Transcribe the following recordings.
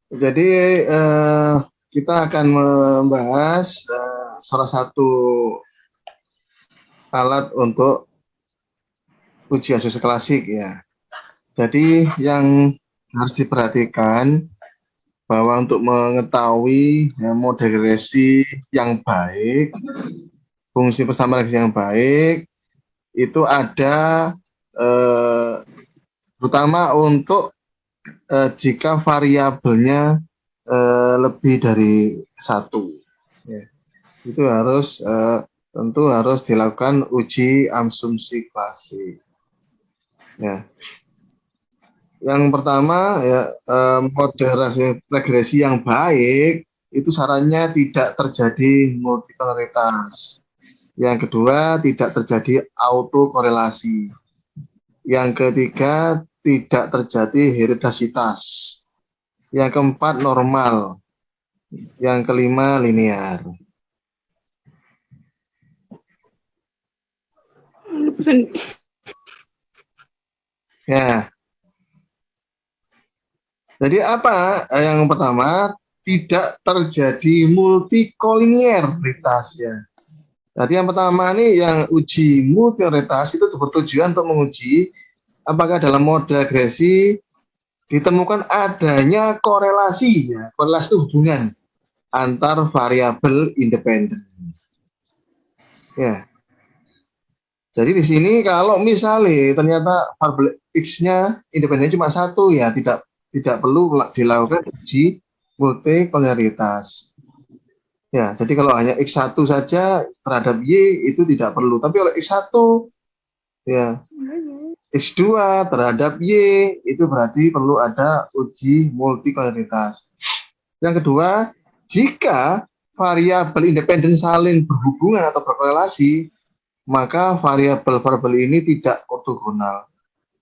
Jadi kita akan membahas salah satu alat untuk ujian sosial klasik ya. Jadi yang harus diperhatikan bahwa untuk mengetahui mode regresi yang baik, fungsi persamaan regresi yang baik itu ada terutama untuk jika variabelnya lebih dari satu, ya. Itu harus tentu harus dilakukan uji asumsi klasik. Ya. Yang pertama ya mode regresi yang baik itu syaratnya tidak terjadi multikoloritas. Yang kedua tidak terjadi autokorelasi. Yang ketiga tidak terjadi heredasitas. Yang keempat normal. Yang kelima linear. Ya. Jadi apa? Yang pertama, tidak terjadi multikolinieritas ya. Jadi yang pertama nih yang uji multikolinieritas itu bertujuan untuk menguji apakah dalam mode regresi ditemukan adanya korelasi ya. Korelasi itu hubungan antar variabel independen. Ya. Jadi di sini kalau misalnya ternyata variabel X-nya independen cuma satu ya tidak perlu dilakukan uji multikolinieritas. Ya, jadi kalau hanya X1 saja terhadap Y itu tidak perlu. Tapi kalau X1 ya X2 terhadap Y itu berarti perlu ada uji multikolinieritas. Yang kedua, jika variabel independen saling berhubungan atau berkorelasi, maka variabel-variabel ini tidak ortogonal.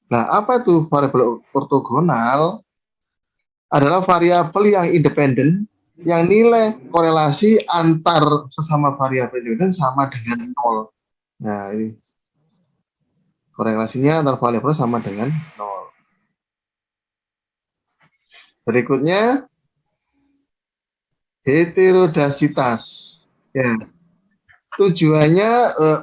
Nah, apa itu variabel ortogonal? Adalah variabel yang independen yang nilai korelasi antar sesama variabel independen sama dengan 0. Nah, ini korelasinya antar variabel sama dengan 0. Berikutnya heterodasitas. Ya, tujuannya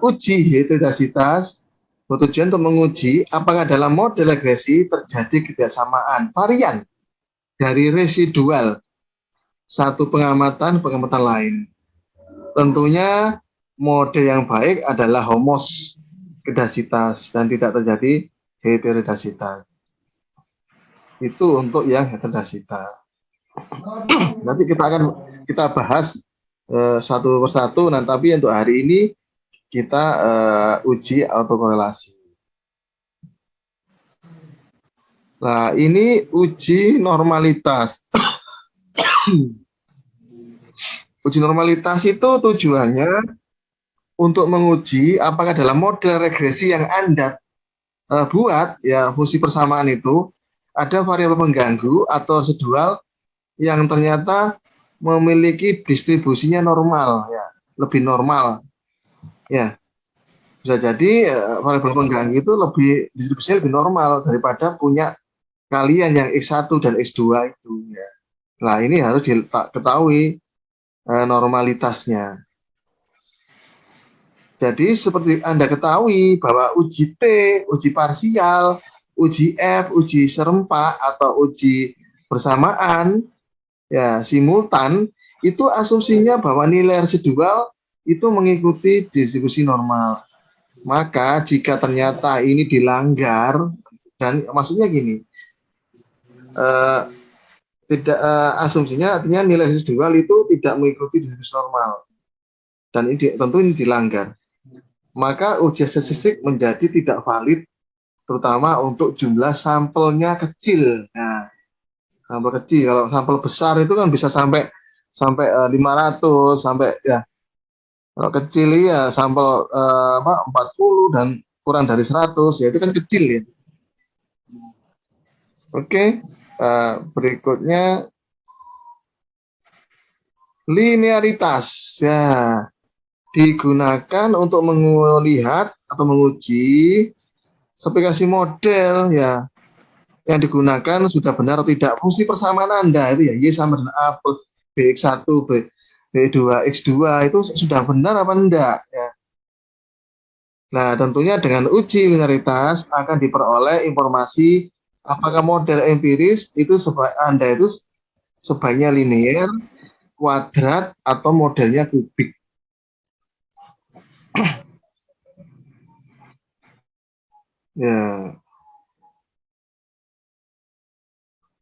uji heterodasitas bertujuan untuk menguji apakah dalam model regresi terjadi kebersamaan varian dari residual satu pengamatan lain. Tentunya mode yang baik adalah homoskedasitas dan tidak terjadi heterodasitas. Itu untuk yang heterodasitas. Nanti kita bahas satu persatu. Nah, tapi untuk hari ini kita uji autokorelasi. Nah, ini uji normalitas. Uji normalitas itu tujuannya untuk menguji apakah dalam model regresi yang Anda buat, ya fungsi persamaan itu, ada variabel pengganggu atau residual yang ternyata memiliki distribusinya normal, ya lebih normal. Ya, bisa jadi variabel pengganggu itu distribusinya lebih normal daripada punya kalian yang X1 dan X2 itu. Ya. Nah, ini harus diketahui normalitasnya. Jadi seperti Anda ketahui bahwa uji T, uji parsial, uji F, uji serempak atau uji bersamaan, ya simultan, itu asumsinya bahwa nilai residual itu mengikuti distribusi normal. Maka jika ternyata ini dilanggar, dan maksudnya gini, tidak asumsinya artinya nilai residual itu tidak mengikuti distribusi normal, dan ini tentu ini dilanggar. Maka ujian statistik menjadi tidak valid, terutama untuk jumlah sampelnya kecil. Nah, sampel kecil, kalau sampel besar itu kan bisa sampai 500 sampai ya. Kalau kecil ya sampel 40 dan kurang dari 100 ya itu kan kecil ya. Oke, berikutnya linearitas ya digunakan untuk melihat atau menguji spesifikasi model ya yang digunakan sudah benar atau tidak. Fungsi persamaan Anda itu ya, Y sama dengan A plus BX1, B2, X2 itu sudah benar apa enggak? Ya. Nah, tentunya dengan uji linearitas akan diperoleh informasi apakah model empiris itu Anda itu sebaiknya linear, kuadrat, atau modelnya kubik. Ya,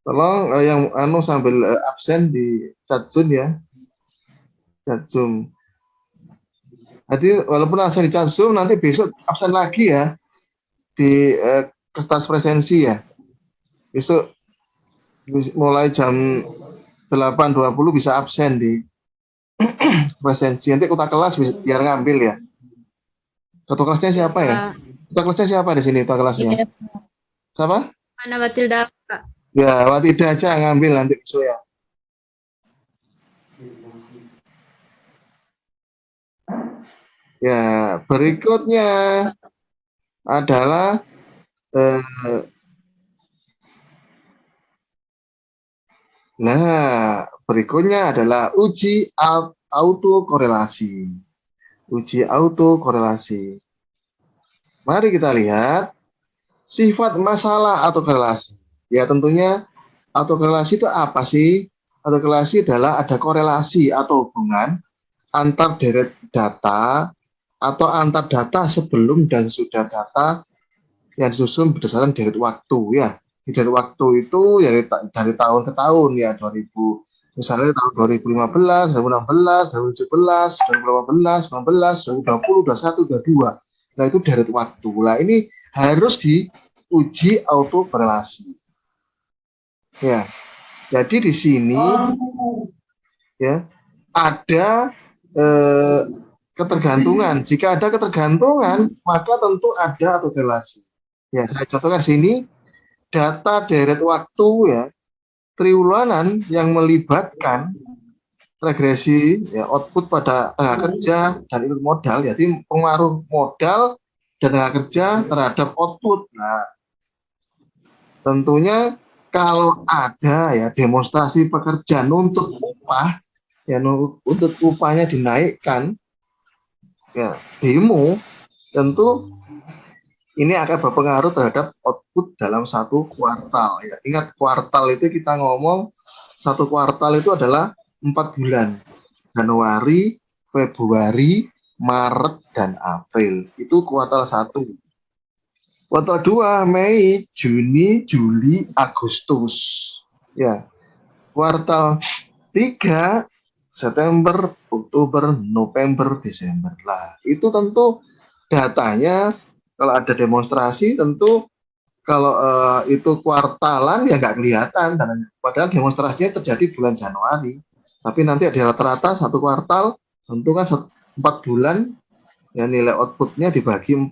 tolong yang sambil absen di chat Zoom ya, chat Zoom. Jadi walaupun absen di chat Zoom, nanti besok absen lagi ya di kertas presensi ya. Besok mulai jam 8.20 bisa absen di presensi. Nanti kota kelas biar ngambil ya. Ketua kelasnya siapa ya? Ketua kelasnya siapa di sini? Ketua kelasnya? Iya. Siapa? Mana Matilda, Pak? Ya, Matilda aja ngambil nanti besok ya. Ya, berikutnya adalah berikutnya adalah uji autokorelasi. Uji autokorelasi. Mari kita lihat sifat masalah autokorelasi. Ya, tentunya autokorelasi itu apa sih? Autokorelasi adalah ada korelasi atau hubungan antar deret data atau antar data sebelum dan sudah data yang disusun berdasarkan deret waktu ya. Di deret waktu itu ya dari tahun ke tahun ya 2000 misalnya tahun 2015, 2016, 2017, 2018, 2019, 2020, 21, 22. Nah itu deret waktu. Nah ini harus diuji autokorelasi. Ya. Jadi di sini ya ada ketergantungan. Jika ada ketergantungan, maka tentu ada autokorelasi. Ya, saya contohkan sini data deret waktu ya triwulan yang melibatkan regresi ya output pada tenaga kerja dan input modal. Jadi pengaruh modal dan tenaga kerja terhadap output. Nah, tentunya kalau ada ya demonstrasi pekerja nuntut upah ya untuk upahnya dinaikkan ya demo tentu ini akan berpengaruh terhadap output dalam satu kuartal ya. Ingat kuartal itu kita ngomong satu kuartal itu adalah 4 bulan. Januari, Februari, Maret dan April. Itu kuartal 1. Kuartal 2 Mei, Juni, Juli, Agustus. Ya. Kuartal 3 September, Oktober, November, Desember. Lah, itu tentu datanya kalau ada demonstrasi tentu kalau itu kuartalan ya nggak kelihatan padahal demonstrasinya terjadi bulan Januari. Tapi nanti ada rata-rata satu kuartal tentu kan 4 bulan ya nilai outputnya dibagi 4.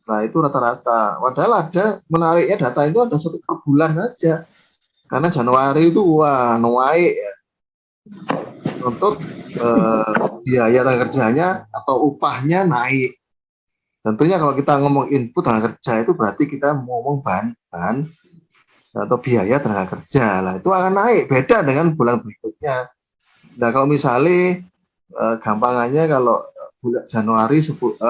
Nah itu rata-rata. Padahal ada menariknya data itu ada satu per bulan saja. Karena Januari itu wah naik ya. Untuk biaya tenaga kerjanya atau upahnya naik. Tentunya kalau kita ngomong input tenaga kerja itu berarti kita ngomong bahan atau biaya tenaga kerja lah itu akan naik beda dengan bulan berikutnya. Nah kalau misalnya gampangannya kalau bulan Januari 10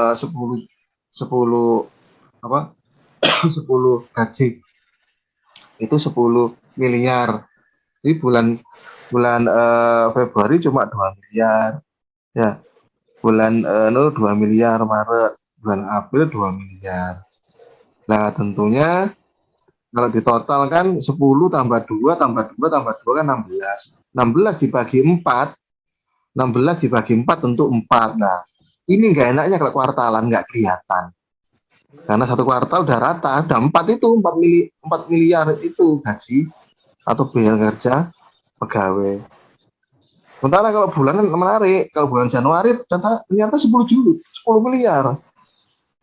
apa 10 gaji itu 10 miliar. Jadi bulan Februari cuma 2 miliar ya. Bulan 2 miliar Maret, bulan April 2 miliar. Nah, tentunya kalau ditotalkan 10 tambah 2 tambah 2 tambah 2 kan 16. 16 dibagi 4, 16 dibagi 4 tentu 4. Nah, ini nggak enaknya kalau kuartalan nggak kelihatan. Karena satu kuartal udah rata, udah 4 itu 4 miliar itu gaji atau biaya kerja pegawai. Sementara kalau bulan menarik, kalau bulan Januari ternyata 10 miliar.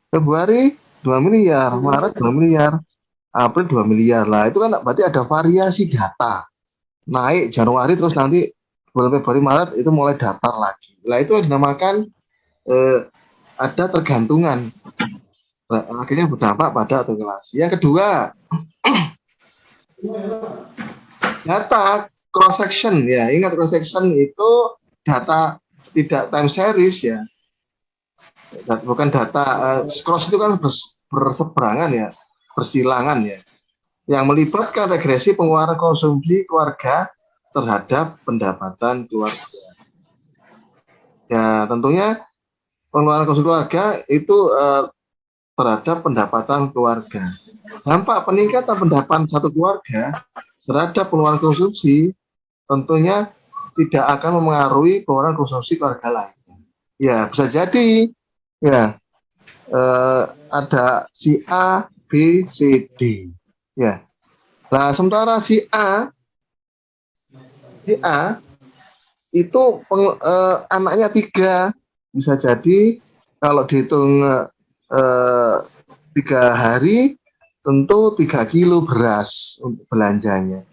Februari 2 miliar, Maret 2 miliar, April 2 miliar. Lah itu kan berarti ada variasi data. Naik Januari terus nanti bulan Februari Maret itu mulai datar lagi. Lah itu dinamakan ada tergantungan. Akhirnya berdampak pada autokorelasi. Yang kedua, Data cross section ya, ingat cross section itu data tidak time series ya, bukan data cross itu kan berseberangan ya, bersilangan ya, yang melibatkan regresi pengeluaran konsumsi keluarga terhadap pendapatan keluarga. Ya tentunya pengeluaran konsumsi keluarga itu terhadap pendapatan keluarga. Dampak peningkatan pendapatan satu keluarga terhadap pengeluaran konsumsi tentunya tidak akan mempengaruhi pengeluaran konsumsi keluarga lain. Ya bisa jadi ya ada si A, B, C, D. Ya. Nah sementara si A itu anaknya 3, bisa jadi kalau dihitung 3 hari tentu 3 kilo beras untuk belanjanya.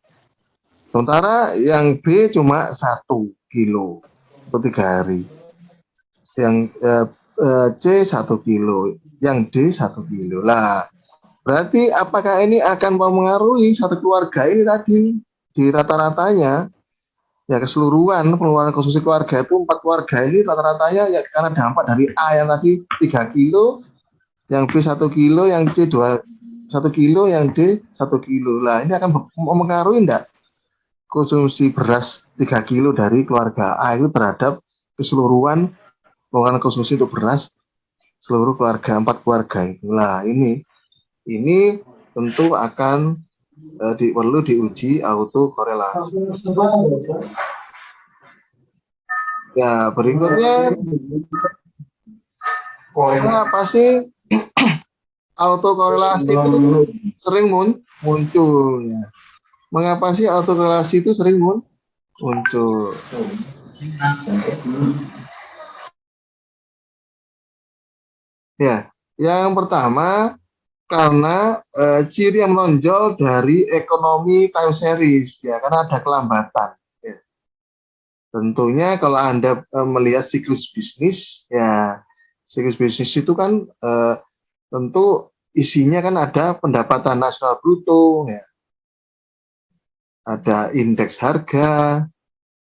Sementara yang B cuma 1 kilo untuk 3 hari. Yang C 1 kilo, yang D 1 kilo. Lah, berarti apakah ini akan mempengaruhi satu keluarga ini tadi di rata-ratanya? Ya keseluruhan pengeluaran konsumsi keluarga itu 4 keluarga ini rata-ratanya ya karena dampak dari A yang tadi 3 kilo, yang B 1 kilo, yang C 1 kilo, yang D 1 kilo. Lah ini akan mempengaruhi enggak konsumsi beras 3 kilo dari keluarga A itu terhadap keseluruhan pengeluaran konsumsi untuk beras seluruh keluarga, 4 keluarga itu. Lah ini tentu akan perlu diuji autokorelasi. Ya berikutnya apa sih autokorelasi itu sering muncul ya. Mengapa sih autokorelasi itu sering muncul? Ya, yang pertama karena ciri yang menonjol dari ekonomi time series ya, karena ada kelambatan. Ya. Tentunya kalau Anda melihat siklus bisnis ya, siklus bisnis itu kan tentu isinya kan ada pendapatan nasional bruto, ya. Ada indeks harga,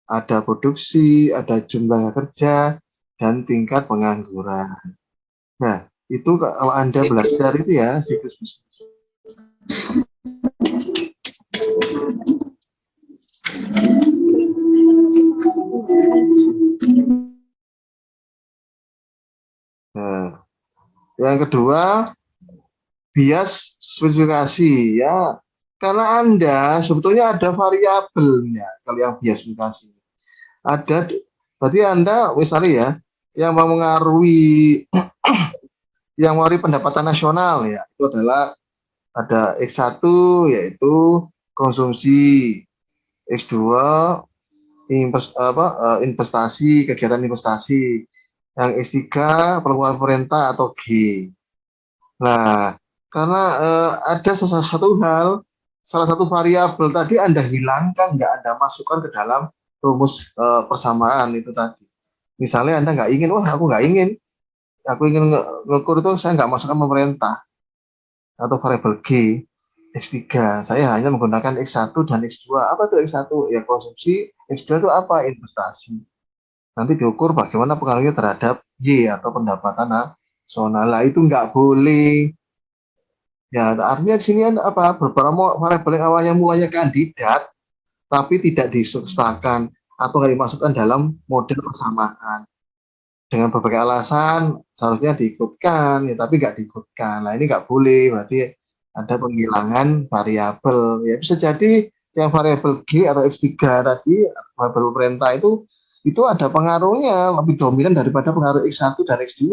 ada produksi, ada jumlah kerja, dan tingkat pengangguran. Nah, itu kalau Anda belajar itu ya siklus bisnis. Nah, yang kedua, bias spesifikasi ya. Karena Anda sebetulnya ada variabelnya kalau yang bias spesifikasi. Ada, berarti Anda misalnya ya, yang mempengaruhi pendapatan nasional ya, itu adalah ada X1 yaitu konsumsi, X2 investasi, kegiatan investasi, yang X3 pengeluaran pemerintah atau G. Nah, karena ada salah satu variabel tadi Anda hilangkan, nggak Anda masukkan ke dalam rumus persamaan itu tadi. Misalnya Anda nggak ingin, aku ingin ngukur itu saya nggak masukkan pemerintah atau variabel G, X3. Saya hanya menggunakan X1 dan X2. Apa itu X1? Ya konsumsi, X2 itu apa? Investasi. Nanti diukur bagaimana pengaruhnya terhadap Y atau pendapatan nasional. Lah itu nggak boleh. Ya, artinya di sini apa? Beberapa variabel yang awalnya mulanya kandidat, tapi tidak disubstakan atau nggak dimasukkan dalam model persamaan. Dengan berbagai alasan seharusnya diikutkan, ya, tapi nggak diikutkan. Nah ini nggak boleh, berarti ada penghilangan variabel. Ya bisa jadi yang variabel G atau X3 tadi, variabel pemerintah itu ada pengaruhnya lebih dominan daripada pengaruh X1 dan X2.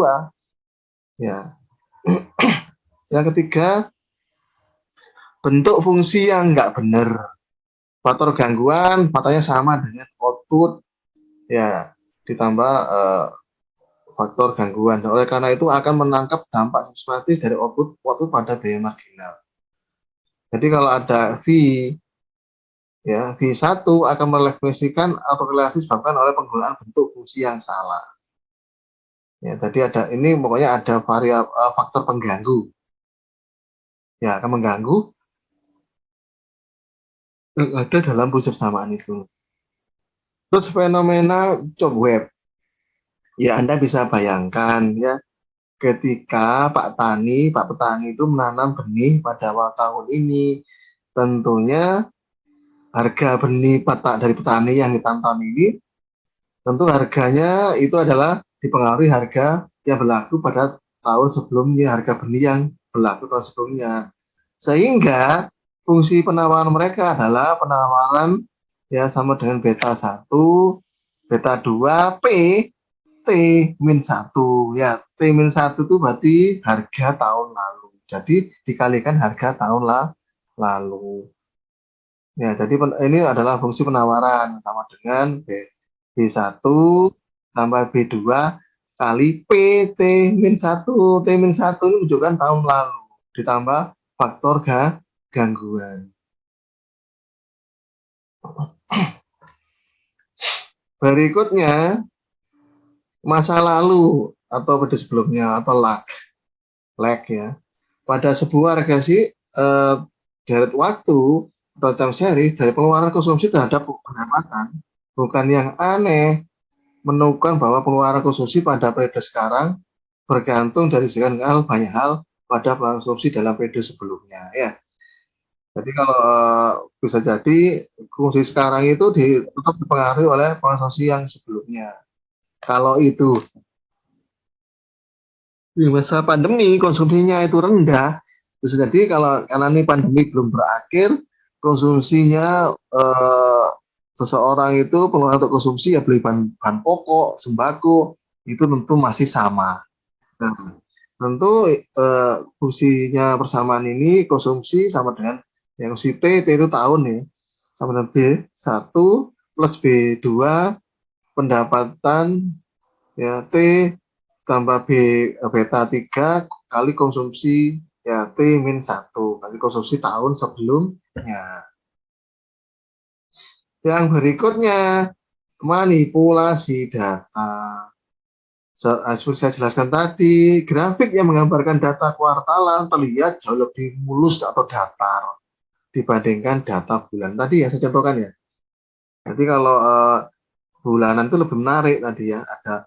Ya. Yang ketiga, bentuk fungsi yang nggak benar. Faktor gangguan faktanya sama dengan output, ya ditambah faktor gangguan. Oleh karena itu akan menangkap dampak sistematis dari output pada biaya marginal. Jadi kalau ada V, ya V1 akan merefleksikan korelasi disebabkan oleh penggunaan bentuk fungsi yang salah. Ya, jadi ini pokoknya ada faktor pengganggu. Ya, akan mengganggu yang ada dalam fungsi persamaan itu. Terus fenomena job web, ya Anda bisa bayangkan ya, ketika Pak Petani itu menanam benih pada awal tahun ini, tentunya harga benih dari petani yang ditanam tahun ini, tentu harganya itu adalah dipengaruhi harga yang berlaku pada tahun sebelumnya, harga benih yang berlaku tahun sebelumnya. Sehingga fungsi penawaran mereka adalah penawaran ya sama dengan beta 1, beta 2, P, T min 1. Ya, T min 1 itu berarti harga tahun lalu. Jadi dikalikan harga tahun lalu. Ya, jadi ini adalah fungsi penawaran sama dengan B1 tambah B2 kali P T min 1. T min 1 ini menunjukkan tahun lalu ditambah faktor gangguan. Berikutnya masa lalu atau pada sebelumnya atau lag ya. Pada sebuah regresi deret waktu atau time series dari pengeluaran konsumsi terhadap pendapatan, bukan yang aneh menemukan bahwa pengeluaran konsumsi pada periode sekarang bergantung dari segala banyak hal pada konsumsi dalam periode sebelumnya ya. Jadi kalau bisa jadi konsumsi sekarang itu tetap dipengaruhi oleh konsumsi yang sebelumnya. Kalau itu di masa pandemi konsumsinya itu rendah, bisa jadi kalau karena ini pandemi belum berakhir, konsumsinya seseorang itu pengeluaran untuk konsumsi ya beli bahan pokok, sembako itu tentu masih sama. Nah, tentu fungsinya persamaan ini konsumsi sama dengan yang si T itu tahun nih, sama dengan B1 plus B2 pendapatan ya T tambah beta 3 kali konsumsi ya T min 1 kali konsumsi tahun sebelumnya. Yang berikutnya manipulasi data. Seperti saya jelaskan tadi, grafik yang menggambarkan data kuartalan terlihat jauh lebih mulus atau datar dibandingkan data bulan. Tadi ya saya contohkan ya. Jadi kalau bulanan itu lebih menarik tadi ya. Ada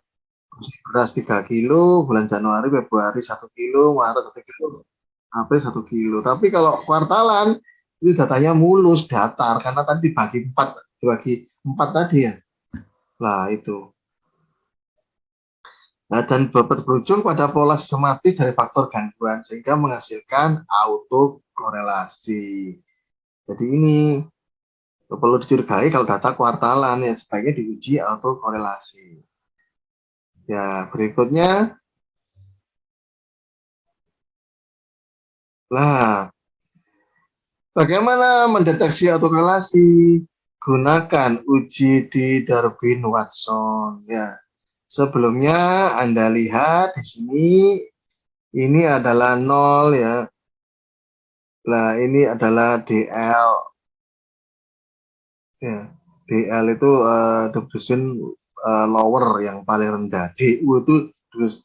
beras 3 kilo, bulan Januari, Februari 1 kilo, Maret 1 kilo, April 1 kilo. Tapi kalau kuartalan itu datanya mulus, datar karena tadi dibagi 4 tadi ya. Nah, itu. Nah, dan berujung pada pola sistematis dari faktor gangguan sehingga menghasilkan autokorelasi. Jadi ini perlu dicurigai kalau data kuartalan ya sebaiknya diuji autokorelasi. Ya, berikutnya. Nah, bagaimana mendeteksi autokorelasi? Gunakan uji di Darwin-Watson ya. Sebelumnya Anda lihat di sini ini adalah 0 ya. Nah, ini adalah DL ya. DL itu distribution lower yang paling rendah. DU itu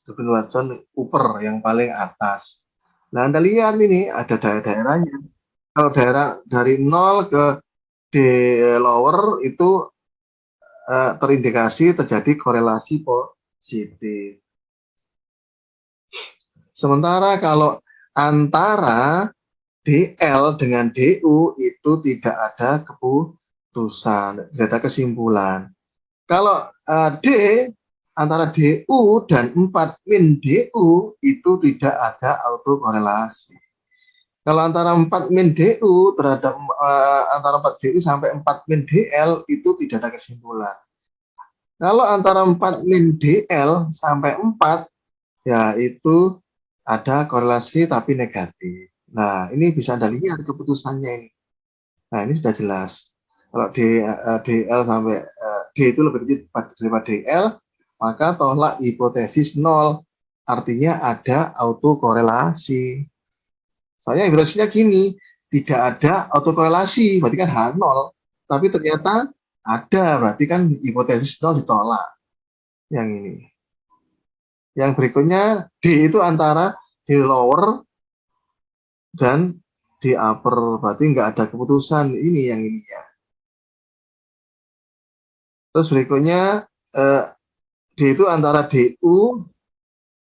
Darwin-Watson upper yang paling atas. Nah, Anda lihat ini ada daerah-daerahnya. Kalau daerah dari 0 ke D lower itu terindikasi terjadi korelasi positif. Sementara kalau antara DL dengan DU itu tidak ada keputusan, tidak ada kesimpulan. Kalau D antara DU dan 4 min DU itu tidak ada autokorelasi. Kalau antara 4 min DU terhadap antara 4 DU sampai 4 min DL itu tidak ada kesimpulan. Kalau antara 4 min DL sampai 4 ya itu ada korelasi tapi negatif. Nah, ini bisa Anda lihat keputusannya ini. Nah, ini sudah jelas. Kalau DL sampai D itu lebih kecil daripada DL, maka tolak hipotesis 0. Artinya ada autokorelasi. Soalnya hipotesisnya gini, tidak ada autokorelasi, berarti kan H0. Tapi ternyata ada, berarti kan hipotesis 0 ditolak. Yang ini. Yang berikutnya, D itu antara D lower dan di upper, berarti nggak ada keputusan ini yang ini ya. Terus berikutnya D itu antara DU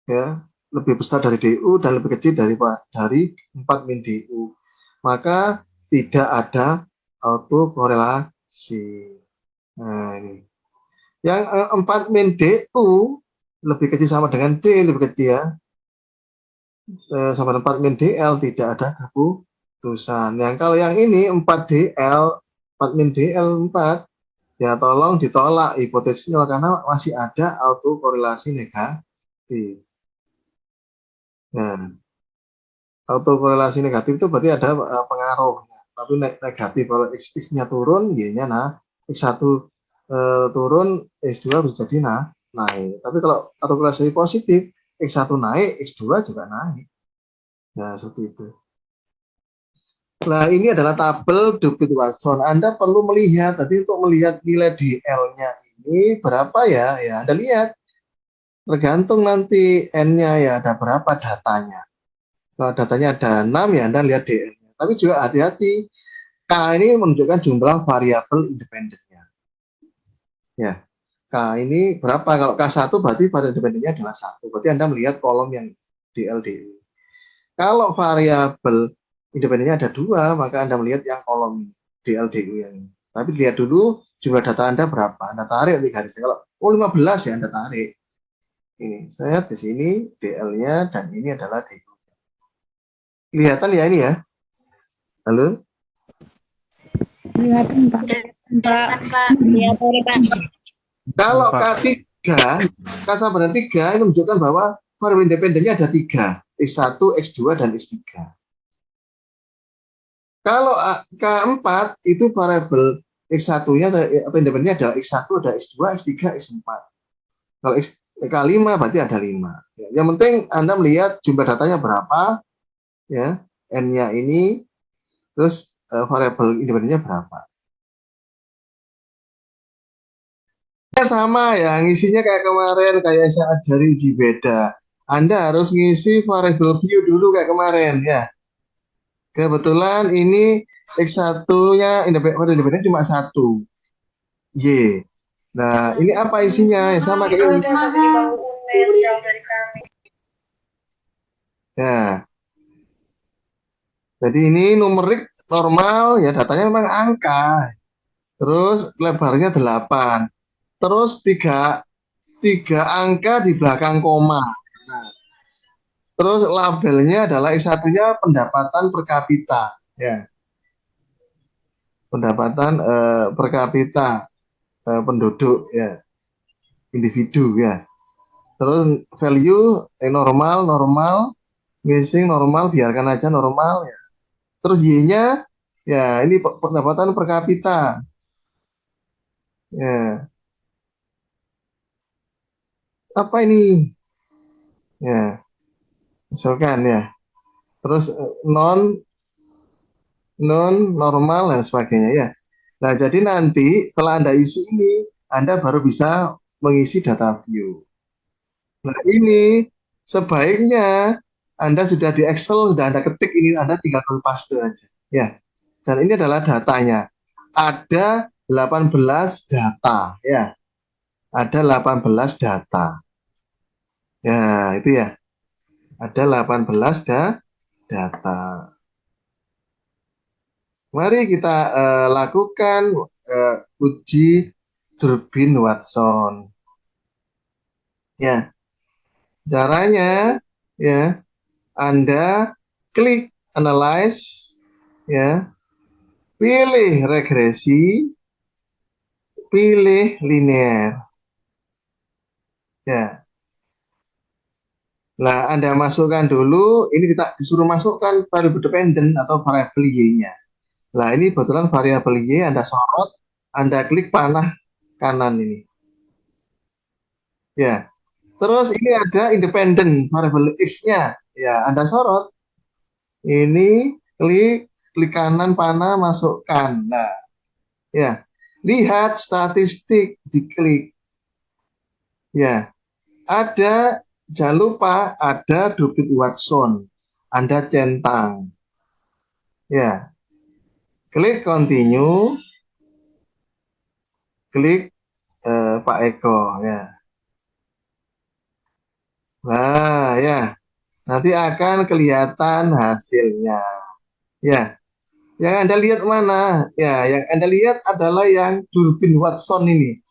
ya lebih besar dari DU dan lebih kecil dari 4 min DU. Maka tidak ada autokorelasi. Nah, ini. Yang 4 min DU lebih kecil sama dengan D lebih kecil ya. Sama dengan 4 min DL tidak ada keputusan. Yang kalau yang ini 4 DL 4 min DL 4 ya tolong ditolak hipotesisnya karena masih ada autokorelasi negatif. Nah, autokorelasi negatif itu berarti ada pengaruh, tapi negatif kalau X-nya turun, Y-nya X1 turun, X2 bisa jadi naik. Tapi kalau autokorelasi positif, X1 naik, X2 juga naik. Nah, seperti itu. Nah, ini adalah tabel Dupit Watson. Anda perlu melihat, tadi untuk melihat nilai DL-nya ini berapa ya? Ya, Anda lihat. Tergantung nanti N-nya ya, ada berapa datanya. Kalau datanya ada 6 ya Anda lihat DL-nya. Tapi juga hati-hati, K ini menunjukkan jumlah variabel independennya. Ya, K ini berapa? Kalau K1 berarti variabel independennya adalah 1. Berarti Anda melihat kolom yang DL, DU. Kalau variabel independennya ada 2, maka Anda melihat yang kolom DL, DU yang ini. Tapi lihat dulu jumlah data Anda berapa. Anda tarik di garisnya. Kalau 15 ya Anda tarik. Ini, saya di sini DL-nya dan ini adalah DU. Kelihatan ya ini ya? Halo? Kelihatan, Pak. Iya, sorry, Pak. Kalau K3, K sama dengan 3 ini menunjukkan bahwa variabel independennya ada 3, X1, X2, dan X3. Kalau K4 itu variabel X1-nya atau independennya adalah X1, ada X2, X3, X4. Kalau K5 berarti ada 5. Ya, yang penting Anda melihat jumlah datanya berapa, ya, N-nya ini, terus variabel independennya berapa. Sama ya, ngisinya kayak kemarin, kayak saya ajari di beda. Anda harus ngisi variabel view dulu kayak kemarin ya. Kebetulan ini X1-nya independen cuma 1. Y. Nah, ini apa isinya? Ya, sama kayak ini. Ya. Jadi ini numerik normal ya, datanya memang angka. Terus lebarnya 8. Terus tiga angka di belakang koma. Nah, terus labelnya adalah S1-nya pendapatan per kapita. Ya, pendapatan per kapita penduduk ya, individu ya. Terus value normal, missing normal, biarkan aja normal ya. Terus Y-nya ya ini pendapatan per kapita. Ya, apa ini? Ya, misalkan ya. Terus non normal dan sebagainya ya. Nah, jadi nanti setelah Anda isi ini, Anda baru bisa mengisi data view. Nah, ini sebaiknya Anda sudah di Excel, sudah Anda ketik ini, Anda tinggal paste aja. Ya. Dan ini adalah datanya. Ada 18 data, ya. Ada 18 data. Ya, itu ya. Ada 18 data. Mari kita lakukan uji turbin Watson. Ya, caranya ya Anda klik analyze ya, pilih regresi, pilih linear. Ya. Nah, Anda masukkan dulu, ini kita disuruh masukkan variabel dependen atau variabel Y-nya. Nah, ini kebetulan variabel Y Anda sorot, Anda klik panah kanan ini. Ya. Terus ini ada independen variabel X-nya. Ya, Anda sorot. Ini klik kanan panah masukkan. Nah, ya. Lihat statistik, diklik. Ya. Jangan lupa ada Dupit Watson. Anda centang. Ya, klik continue, klik Pak Eko ya. Nah, ya. Nanti akan kelihatan hasilnya. Ya, yang Anda lihat mana? Ya, yang Anda lihat adalah yang Durbin Watson ini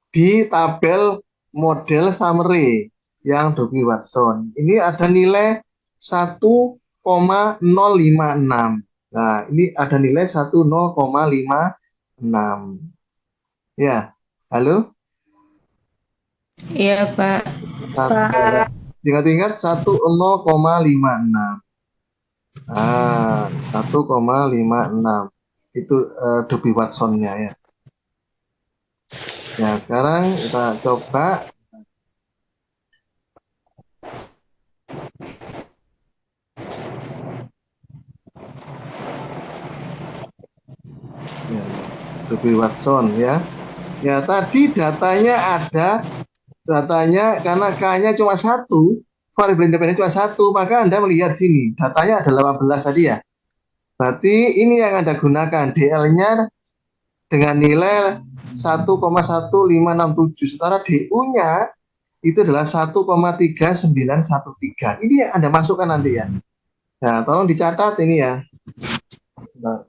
di tabel model summary yang Durbin Watson. Ini ada nilai 1,056. Nah, ini ada nilai 10,56. Ya, halo? Iya, Pak. Ingat-ingat 10,56. Ah, 1,56 itu Dolby Watson-nya ya. Ya, sekarang kita coba. Ya, Dolby Watson ya. Ya, tadi datanya karena K-nya cuma satu, variabel independen cuma satu, maka Anda melihat sini, datanya ada 18 tadi ya. Berarti ini yang Anda gunakan, DL-nya dengan nilai 1,1567, sementara DU-nya itu adalah 1,3913. Ini yang Anda masukkan nanti ya. Nah, tolong dicatat ini ya. Nah,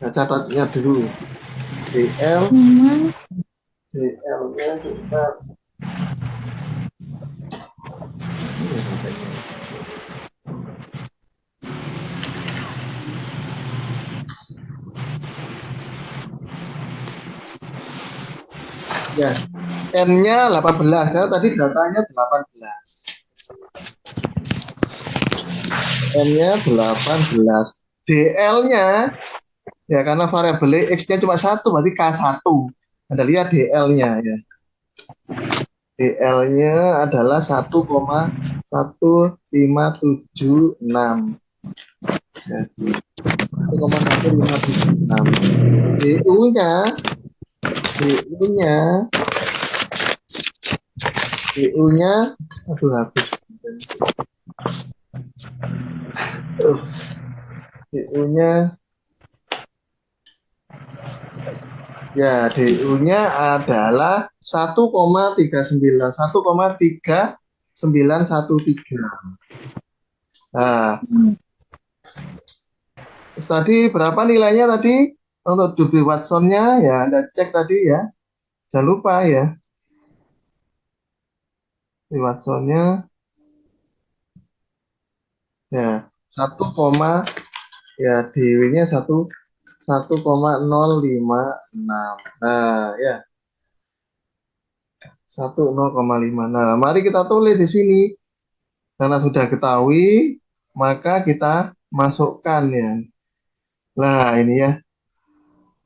catatnya dulu. DL-nya kita. Ya, N-nya 18, karena tadi datanya 18. N-nya 18. DL-nya, ya karena variabel X-nya cuma satu, berarti K1. Anda lihat DL-nya ya. DL-nya adalah 1,1576. Ya, 1,1576. DU-nya aduh habis. DU-nya ya, DU-nya adalah 1,3913. Nah, terus tadi berapa nilainya tadi untuk Dolby Watson-nya ya, Anda cek tadi ya. Jangan lupa ya. Dolby Watson-nya ya 1, ya DW-nya 1,056. Nah, ya 1,056. Nah, mari kita tulis di sini. Karena sudah ketahui, maka kita masukkan ya. Nah, ini ya.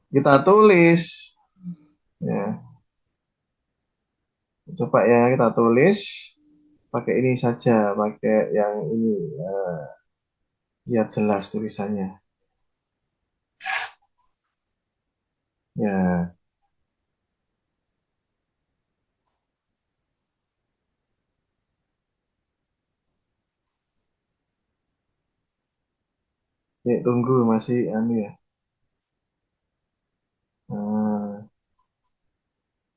Kita tulis ya. Coba ya kita tulis pakai ini saja, pakai yang ini ya, biar jelas tulisannya. Ya. Ini tunggu masih anu ya.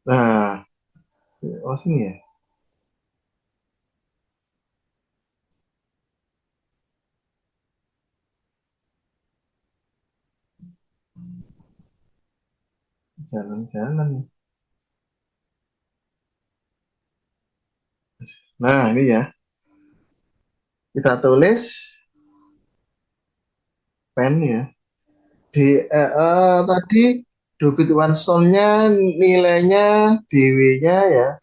Nah, oh sini ya. Jalan-jalan. Nah, ini ya. Kita tulis pen ya. Tadi David Watson-nya nilainya DW-nya ya.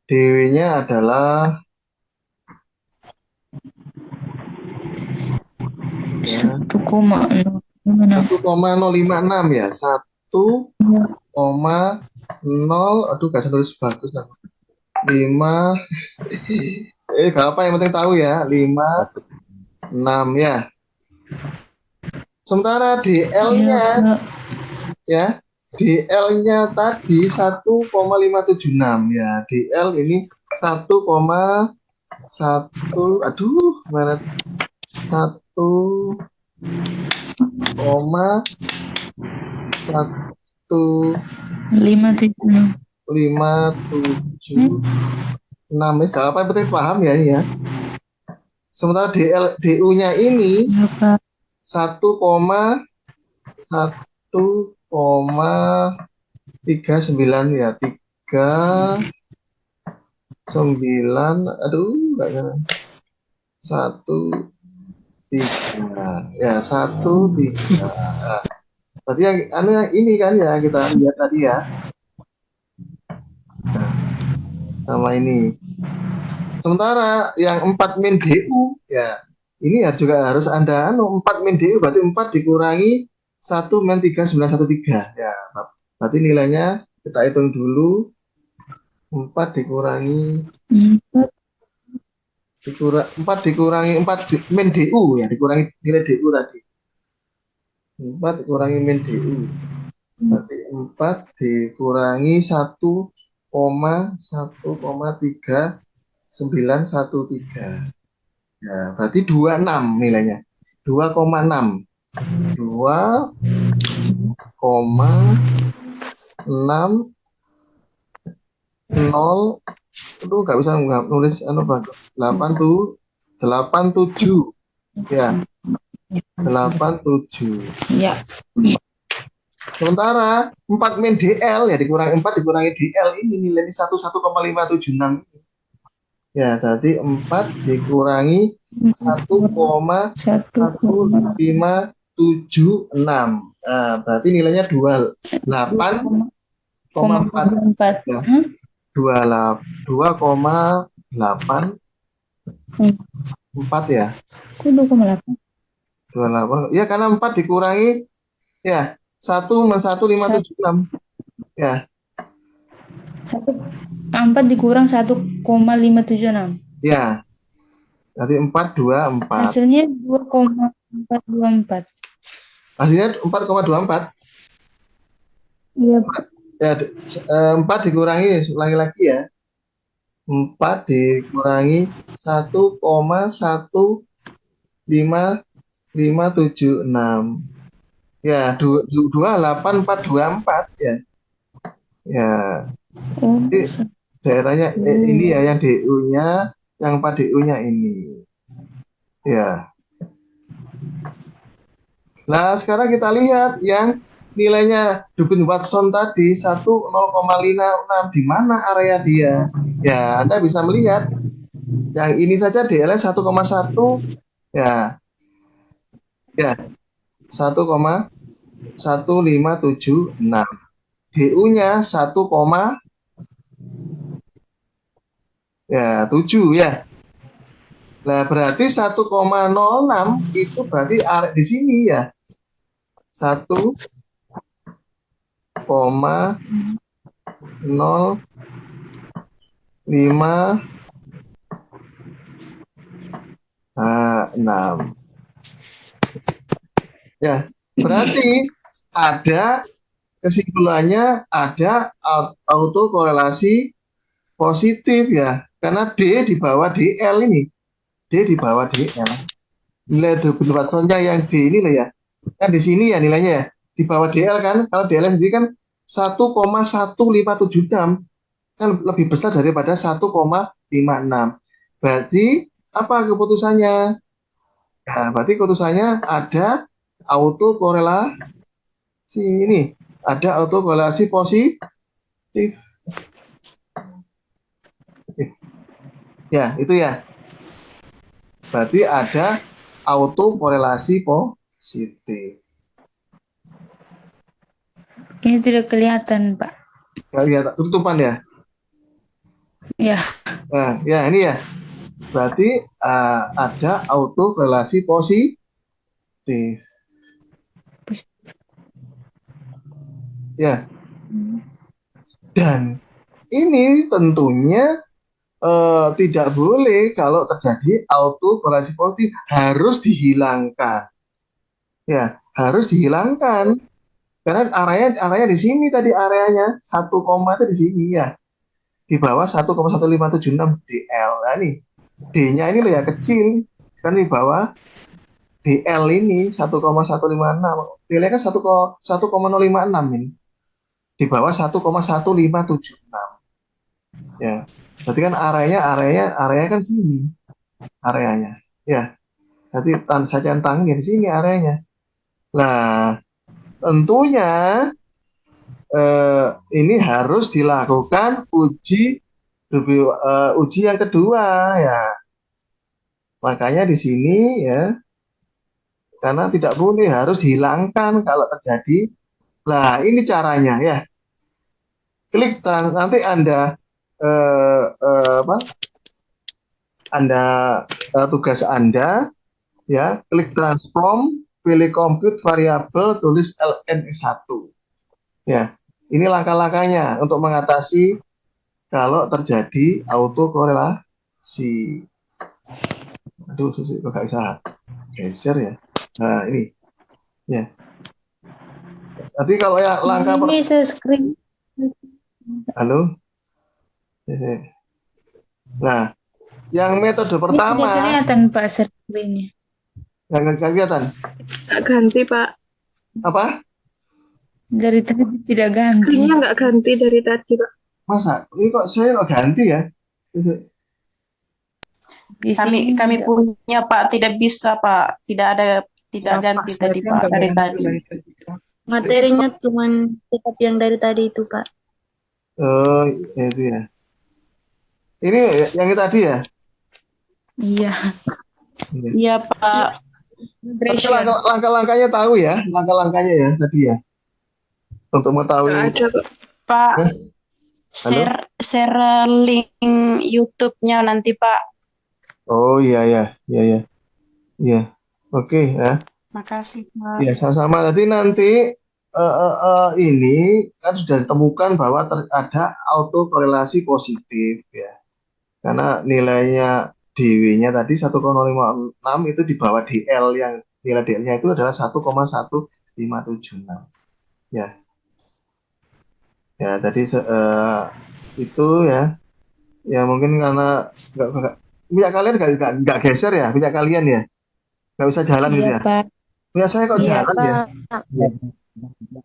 DW-nya adalah 1,056 ya. 1,0, aduh gak nulis bagus lah. 5 gak apa, yang penting tahu ya. 5,6 ya. Sementara DL-nya ya, DL-nya tadi 1,576 ya. DL ini 1,576 1, aduh, mana 1,156 576 gak apa yang penting paham ya ini ya. Sementara DU-nya ini 1,39 ya 39 aduh nggak jalan 13 ya 13. Berarti yang ini kan ya kita lihat tadi ya. Nah, sama ini. Sementara yang 4 min DU ya ini ya juga harus Anda 4 min DU berarti 4 dikurangi 1 min 3913 ya. Berarti nilainya kita hitung dulu 4 dikurangi 4 min DU ya dikurangi nilai DU tadi. 4 dikurangi min DU. Berarti 4 dikurangi 1,1,3913. Ya, berarti 26 nilainya. 2,6. 2,6 0 itu nggak bisa nulis 87 ya 87 Ya. sementara 4 min DL ya dikurangi 4 dikurangi DL ini nilainya 1,576 ya berarti 4 dikurangi 1,1576 nah berarti nilainya 28,4 ya 2,84 ya. Kok 2,8? 28. Ya karena 4 dikurangi ya 1,1576 ya. 4 dikurang 1,576. Ya. Jadi 424. Hasilnya 2,424. Hasilnya 4,24. Iya. Ya 4 dikurangi ulangi lagi ya. 4 dikurangi 1,15576 ya 28424 ya ya jadi daerahnya ini ya yang DU-nya yang 4 DU-nya ini ya. Nah sekarang kita lihat yang nilainya Dubin Watson tadi 0,56 di mana area dia ya Anda bisa melihat yang ini saja DL-nya 1,1 ya 1,1576 DU-nya 1,7 ya. Nah, berarti 1,06 itu berarti area di sini ya. 1,0556 ya. Berarti ada kesimpulannya ada autokorelasi positif ya. Karena D di bawah DL ini. D di bawah DL. Nilai Dubin Watsonnya yang D ini loh ya. Kan di sini ya nilainya ya. Di bawah DL kan. Kalau DL sendiri kan 1,1576 kan lebih besar daripada 1,56. Berarti apa keputusannya? Nah, berarti keputusannya ada autokorelasi ini. Ada autokorelasi positif. Ya, itu ya. Berarti ada autokorelasi positif. Ini tidak kelihatan, Pak. Nggak lihat tutupan ya? Ya. Nah, ya ini ya. Berarti ada autokorelasi positif. Ya. Dan ini tentunya tidak boleh kalau terjadi autokorelasi positif harus dihilangkan. Ya, harus dihilangkan. Karena arahnya di sini tadi areanya 1, itu di sini ya. Di bawah 1,1576 DL. Nah, ini D-nya ini loh ya kecil. Kan di bawah DL ini 1,156. Nilainya kan 1,056 ini. Di bawah 1,1576. Ya. Berarti kan areanya kan sini. Areanya. Ya. Berarti saya centangin di sini areanya. Nah, tentunya ini harus dilakukan uji yang kedua ya. Makanya di sini ya, karena tidak boleh harus dihilangkan kalau terjadi. Nah, ini caranya ya. Nanti Anda apa? Anda tugas Anda ya, klik transform, pilih compute variabel, tulis ln1. Ya, ini langkah-langkahnya untuk mengatasi kalau terjadi autokorelasi. Aduh, kok nggak bisa geser ya. Nah, ini ya. Tapi kalau ya langkah Ini saya screen. halo. Nah, yang metode Ini tidak pertama kelihatan Pak screennya. nggak kelihatan. Nggak ganti, Pak. Apa? Dari tadi tidak ganti. Screen-nya nggak ganti dari tadi, Pak. Masa? Ini kok saya kok ganti ya? Di sini Kami tidak. punya Pak tidak bisa Pak, tidak ganti tadi Pak dari tadi. Materinya cuma tetap yang dari tadi itu, Pak. Oh, ya itu ya. Ini yang tadi ya? Iya. Iya Pak. Tapi langkah-langkahnya tahu ya? Langkah-langkahnya ya tadi ya? Untuk mengetahui. Nggak ada, Pak. Pak, Halo? share link YouTube-nya nanti Pak. Oh iya ya, iya ya. Iya. Oke ya. Makasih Pak. Ya, sama-sama. Nanti ini kan sudah ditemukan bahwa ada autokorelasi positif ya. Karena nilainya DW-nya tadi 1,056 itu di bawah DL yang nilai DL-nya itu adalah 1,1576. Ya. Ya, tadi itu ya. Ya mungkin karena nggak punya kalian nggak geser ya, punya kalian ya. Nggak bisa jalan gitu Iya ya. Pak. Punya saya kok Iya jalan ya. Pak.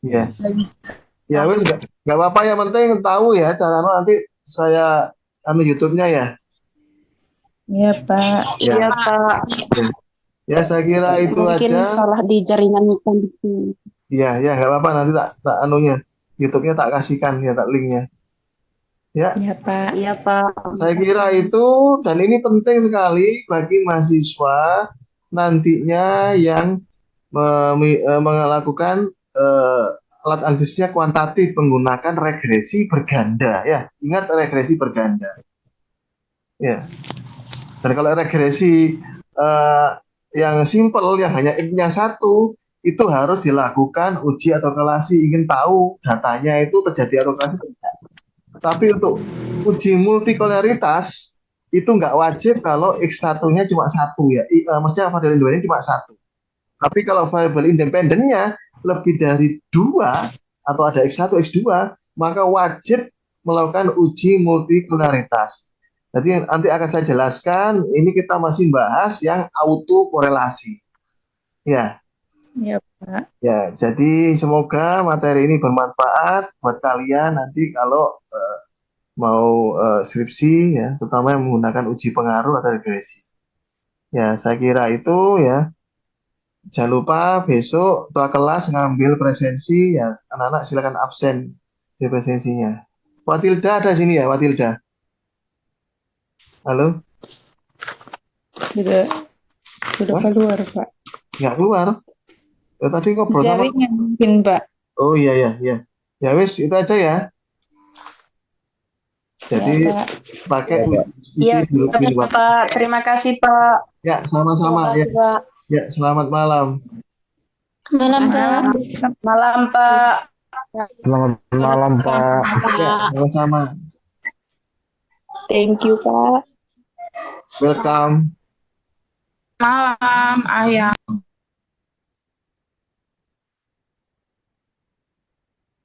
Iya. Nggak bisa. Ya wes nggak apa-apa, yang penting tahu ya cara nanti saya YouTube-nya ya. Iya Pak. Ya. Iya Pak. Ya saya kira itu Mungkin aja. salah di jaringan kondisi. Iya, ya nggak apa-apa, nanti tak anunya. YouTube-nya tak kasihkan ya, tak linknya. Ya, Iya Pak. Iya Pak. saya kira itu, dan ini penting sekali bagi mahasiswa nantinya yang melakukan alat analisisnya kuantitatif menggunakan regresi berganda ya. Ingat regresi berganda. Ya. Dan kalau regresi yang simple yang hanya x-nya 1 itu harus dilakukan uji atau relasi, ingin tahu datanya itu terjadi atau relasi tidak. Tapi untuk uji multikolaritas itu nggak wajib kalau x1-nya cuma 1 ya. Maksudnya variabel independen cuma 1. Tapi kalau variabel independennya lebih dari 2 atau ada x1, x2, maka wajib melakukan uji multikolaritas. Jadi nanti akan saya jelaskan, ini kita masih bahas yang autokorelasi. Ya. Iya Pak. Ya, jadi semoga materi ini bermanfaat buat kalian nanti kalau mau skripsi ya, terutama yang menggunakan uji pengaruh atau regresi. Ya, saya kira itu ya. Jangan lupa besok tua kelas ngambil presensi ya, anak-anak silakan absen di presensinya. Watilda ada sini ya, Watilda. Halo? Sudah keluar Pak. Nggak keluar. Ya, tadi kok Jaringan mungkin Pak. Oh iya ya, ya. Ya wis itu aja ya. Jadi Ya, Pak. pakai Iya Pak. Terima kasih Pak. Ya, sama-sama ya. Pak. Ya, selamat malam. Malam, Pak. Malam Pak. Selamat malam Pak. Ya, sama-sama. Thank you Pak. Welcome. Malam Ayah.